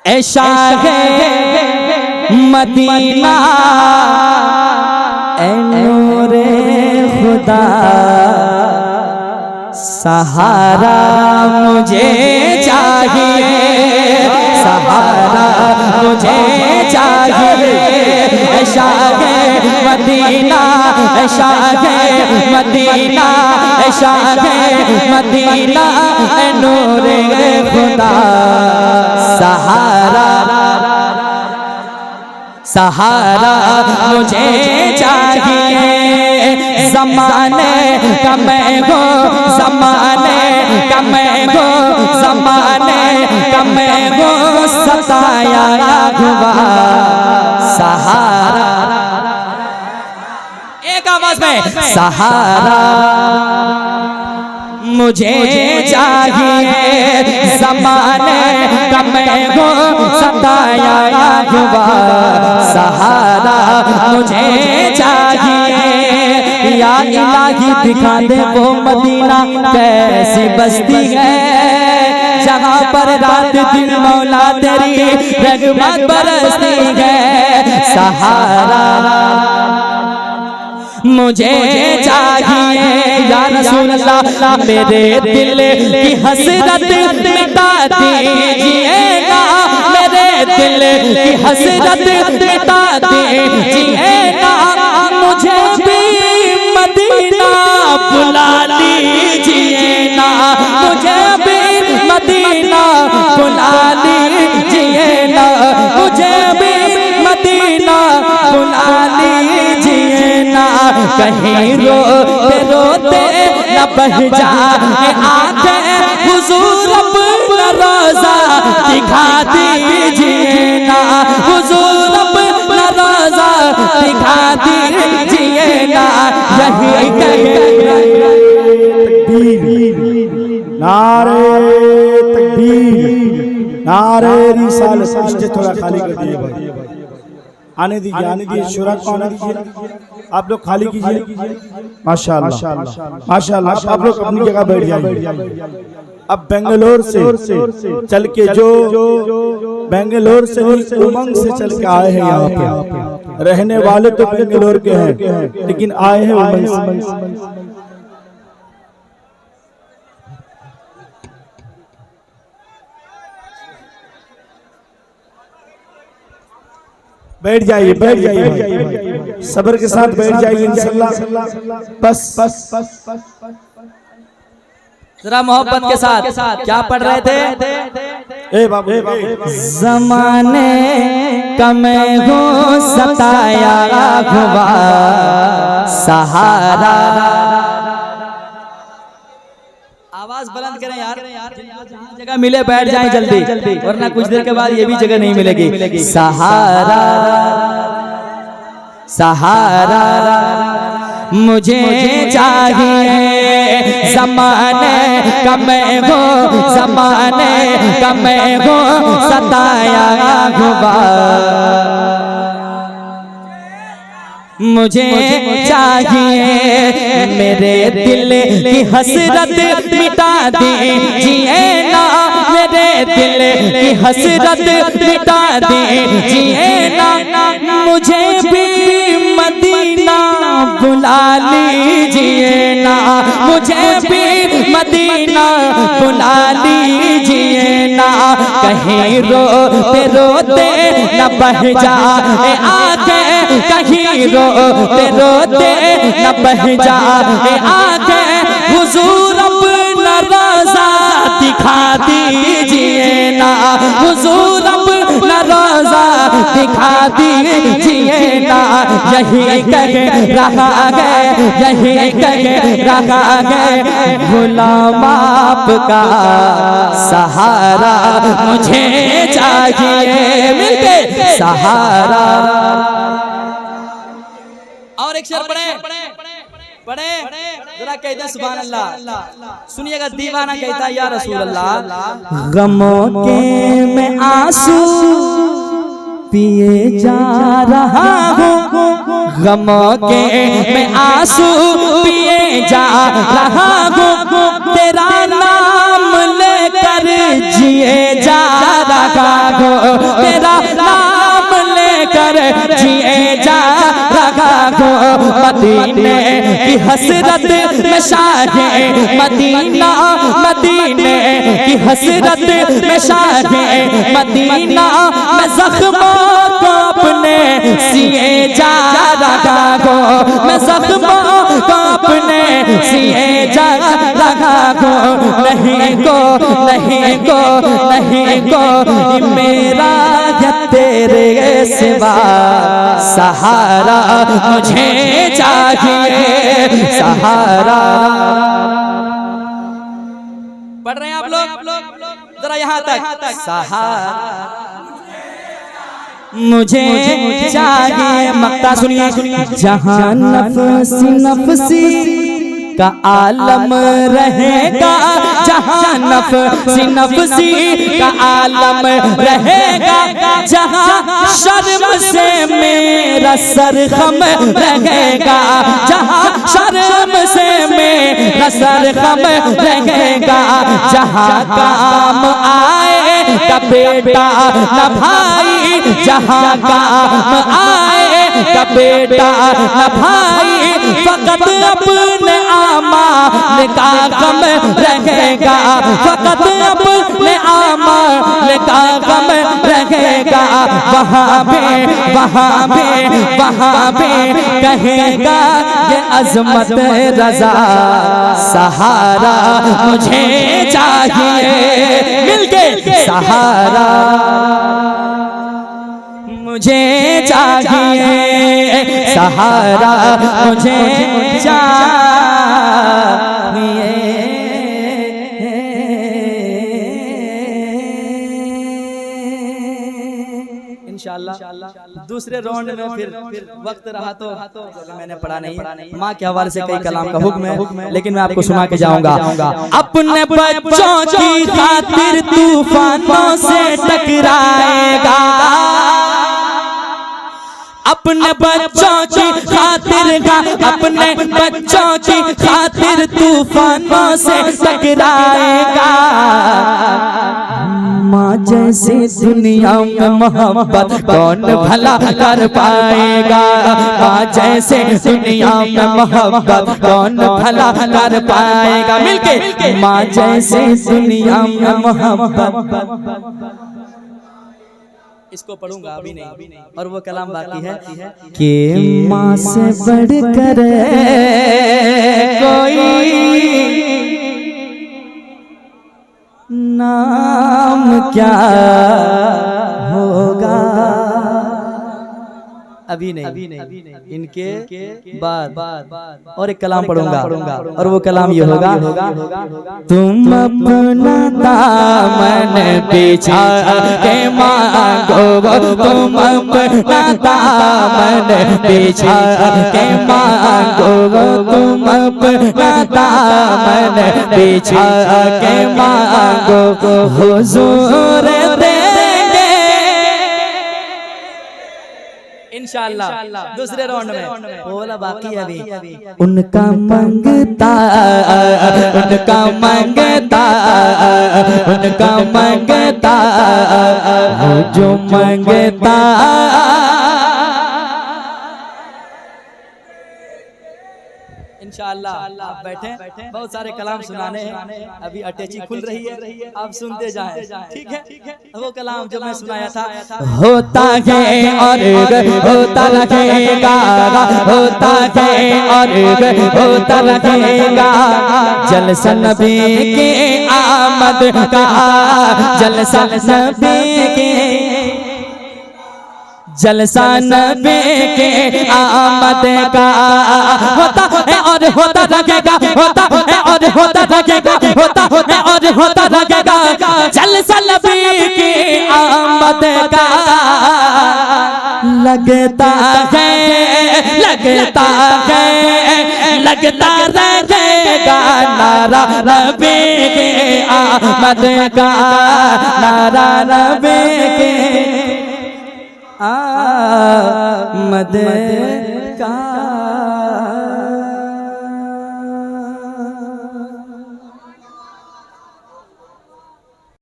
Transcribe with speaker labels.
Speaker 1: Shah Medina ए नूरे खुदा सहारा मुझे चाहिए, सहारा मुझे चाहिए। Shah Medina, Shah Medina, Shah Medina नूरे खुदा सहारा, सहारा मुझे चाहिए। ज़माने का मैं हो, ज़माने का मैं हो, ज़माने का मैं हो सताया हुआ सहारा। एक आवाज में सहारा मुझे चाहिए। ज़माने का मैं हो सताया हुआ सहारा मुझे चाहिए। या इलाही दिखा दे वो मदीना कैसी बस्ती है, जहाँ पर रात दिन मौला तेरी रहमत बरसती है। सहारा मुझे चाहिए या रसूल अल्लाह, मेरे दिल की हसरत मिटा दीजिएगा, मेरे दिल की हसरत मिटा दीजिएगा। मुझे भी मदीना बुला लीजिए ना, मुझे भी मदीना बुला लीजिए ना, मुझे भी मदीना बुला लीजिए ना। कहीं रोते रोते न बह जाए आंखें, हुजूर अपना रोज़ा दिखा दीजिए ना, हुजूर अपना रोज़ा दिखा दीजिए ना। यही
Speaker 2: नारे तकबीर, नारे रिसालत। स्टेज थोड़ा खाली कर दिए भाई, आने दीजिए, आने दीजिए, शुरा को आने दीजिए। आप लोग खाली कीजिए। माशाअल्लाह माशाअल्लाह। आप लोग अपनी जगह बैठ जाइए। अब बेंगलोर से चल के जो बेंगलोर से उमंग से चल के आए हैं यहाँ पे, रहने वाले तो बेंगलोर के हैं लेकिन आए हैं उमंग से। बैठ जाइए, बैठ जाइए, सब्र के साथ बैठ जाइए इंशाअल्लाह। बस
Speaker 1: जरा मोहब्बत के साथ क्या पढ़ रहे थे?
Speaker 2: ए बाबू,
Speaker 1: ज़माने का मैं हो सताया हुआ सहारा। आवाज बुलंद करें यार, जगह मिले बैठ जाएं जल्दी, वरना कुछ देर के बाद ये भी जगह नहीं मिलेगी। सहारा, सहारा मुझे चाहिए। ज़माने का मैं हो, ज़माने का मैं हो सताया हुआ मुझे चाहिए। मेरे दिल की हसरत मिटा दीजिए ना, मेरे दिल की हसरत मिटा दीजिए ना। मुझे भी मदीना बुला लीजिए ना, मुझे भी मदीना बुला लीजिए ना। कहीं रोते रोते न बह जाए आंखें, कहीं रोते रोते न बह जाए आंखें। हुजूर अपना रोज़ा दिखा दीजिए ना, हुजूर अपना रोज़ा दिखा दीजिए ना। यही कह रहा है, यही कह रहा है गुलाम आपका सहारा मुझे चाहिए। मिलके सहारा। और एक शेर पढ़े जरा कहते हैं सुभान अल्लाह। सुनिएगा, दीवाना कहता है या रसूल अल्लाह, गमों के मैं आंसू पिए जा रहा हूँ, गमों के मैं आंसू पिए जा रहा हूँ। तेरा नाम लेकर जिए जा रहा हूँ, तेरा नाम लेकर जिए जा रहा हो। मदीने की हसरत में शाहे मदीना, मदीने की हसरत में शाहे मदीना, मैं जख्मों को अपने सिए जा रहा हो। मैं जख्मों को अपने सिए जा रहा हो। नहीं को नहीं को नहीं को मेरा या तेरे सिवा सहारा मुझे चाहिए सहारा। पढ़ रहे हैं आप लोग जरा यहाँ तक। सहारा मुझे चाहिए। मक्ता सुनिए। जहाँ नफसी नफसी का आलम रहेगा, जहाँ नफसी नफसी का आलम रहेगा, जहाँ शर्म से मेरा सरगम रहेगा, जहाँ शर्म से मेरा सरगम रहेगा, जहाँ काम आए का बेटा न भाई, जहाँ काम आए का बेटा न भाई, फकत अपने आमाल का गम रहेगा, फकत अपने आमाल का गम रहेगा। वहाँ पे कहेगा ये अजमत रजा सहारा मुझे चाहिए। मिलके सहारा मुझे चाहिए सहारा मुझे चाहिए। इंशाअल्लाह दूसरे राउंड में फिर वक्त रहा तो मैंने पढ़ा नहीं, माँ के हवाले से कई कलाम का हुक्म है, लेकिन मैं आपको सुना के जाऊंगा। अपने बच्चों की खातिर तूफानों से टकराएगा, अपने बच्चों की खातिर, अपने बच्चों की खातिर तूफानों से टकराएगा। माँ जैसी दुनिया में मोहब्बत कौन भला कर पाएगा, माँ जैसे दुनिया में मोहब्बत कौन भला कर पाएगा। मिलके माँ जैसे दुनिया में मोहब्बत। इसको पढ़ूंगा अभी नहीं, और वो कलाम बाकी है कि माँ से बढ़कर कोई नाम क्या होगा। अभी नहीं, इनके बाद और एक कलाम पढ़ूंगा, और वो कलाम ये होगा। तुम अपना दामन बिछा के मांगो, तुम अपना दामन बिछा के मांगो, तुम अपना दामन बिछा के मांगो, हुजूर इंशाअल्लाह दूसरे राउंड में बोला बाकी अभी। उनका मंगता, उनका मंगता, उनका मंगता, वो जो मंगता। इंशाअल्लाह आप बैठे, बहुत सारे कलाम सुनाने हैं, अभी अटैची खुल रही है, आप सुनते जाएं, ठीक है। वो कलाम जो मैं सुनाया था, होता है और होता रहेगा, होता है और होता रहेगा, जलसा नबी के आमद का, जलसा नबी के, जलसा नबी के आमद का, होता है और होता रहेगा, होता है और होता रहेगा, होता है और होता रहेगा, जलसा नबी के आमद का। लगता है, लगता है, लगता रहेगा नारा नबी के आमद का, नारा नबी के आमद का।